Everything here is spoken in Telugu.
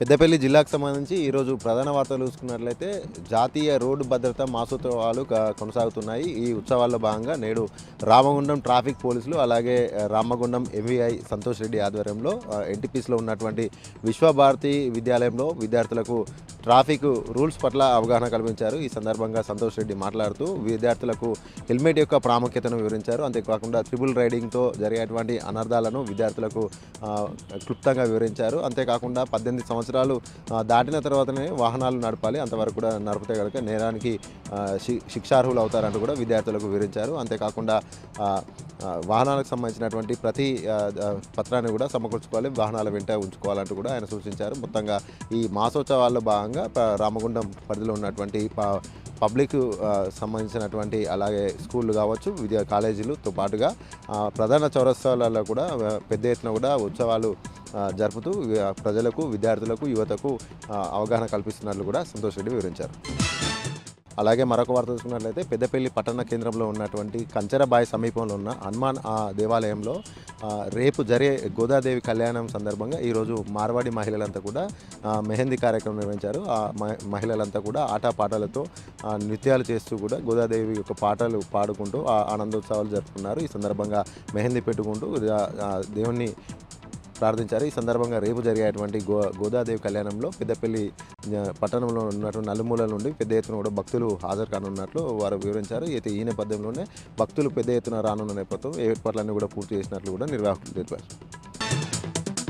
పెద్దపల్లి జిల్లాకు సంబంధించి ఈరోజు ప్రధాన వార్తలు చూసుకున్నట్లయితే జాతీయ రోడ్డు భద్రత మాసోత్సవాలు కొనసాగుతున్నాయి. ఈ ఉత్సవాల్లో భాగంగా నేడు రామగుండం ట్రాఫిక్ పోలీసులు అలాగే రామగుండం ఎంవీఐ సంతోష్ రెడ్డి ఆధ్వర్యంలో ఎన్టీపీసీలో ఉన్నటువంటి విశ్వభారతి విద్యాలయంలో విద్యార్థులకు ట్రాఫిక్ రూల్స్ పట్ల అవగాహన కల్పించారు. ఈ సందర్భంగా సంతోష్ రెడ్డి మాట్లాడుతూ విద్యార్థులకు హెల్మెట్ యొక్క ప్రాముఖ్యతను వివరించారు. అంతేకాకుండా ట్రిపుల్ రైడింగ్తో జరిగేటువంటి అనర్థాలను విద్యార్థులకు క్లుప్తంగా వివరించారు. అంతేకాకుండా 18 సంవత్సరాలు దాటిన తర్వాతనే వాహనాలు నడపాలి, అంతవరకు కూడా నడిపితే కనుక నేరానికి శిక్షార్హులు అవుతారంటూ కూడా విద్యార్థులకు వివరించారు. అంతేకాకుండా వాహనాలకు సంబంధించినటువంటి ప్రతి పత్రాన్ని కూడా సమకూర్చుకోవాలి, వాహనాల వెంట ఉంచుకోవాలంటూ కూడా ఆయన సూచించారు. మొత్తంగా ఈ మాసోత్సవాల్లో భాగంగా రామగుండం పరిధిలో ఉన్నటువంటి పబ్లిక్ సంబంధించినటువంటి అలాగే స్కూళ్ళు కావచ్చు, కాలేజీలతో పాటుగా ప్రధాన చౌరస్తాలలో కూడా పెద్ద ఎత్తున కూడా ఉత్సవాలు జరుపుతూ ప్రజలకు, విద్యార్థులకు, యువతకు అవగాహన కల్పిస్తున్నట్లు కూడా సంతోష్ రెడ్డి వివరించారు. అలాగే మరొక వార్త చూసుకున్నట్లయితే పెద్దపల్లి పట్టణ కేంద్రంలో ఉన్నటువంటి కంచరబాయి సమీపంలో ఉన్న హనుమాన్ దేవాలయంలో రేపు జరిగే గోదాదేవి కళ్యాణం సందర్భంగా ఈరోజు మార్వాడి మహిళలంతా కూడా మెహందీ కార్యక్రమం నిర్వహించారు. ఆ మహిళలంతా కూడా ఆటపాటలతో నృత్యాలు చేస్తూ కూడా గోదాదేవి యొక్క పాటలు పాడుకుంటూ ఆనందోత్సవాలు జరుపుకున్నారు. ఈ సందర్భంగా మెహందీ పెట్టుకుంటూ దేవుణ్ణి ప్రార్థించారు. ఈ సందర్భంగా రేపు జరిగేటువంటి గోదాదేవి కళ్యాణంలో పెద్దపల్లి పట్టణంలో ఉన్నటువంటి నలుమూలల నుండి పెద్ద ఎత్తున కూడా భక్తులు హాజరు కానున్నట్లు వారు వివరించారు. అయితే ఈ నేపథ్యంలోనే భక్తులు పెద్ద ఎత్తున రానున్న నేపథ్యం ఏర్పాట్లన్నీ కూడా పూర్తి చేసినట్లు కూడా నిర్వాహకులు తెలిపారు.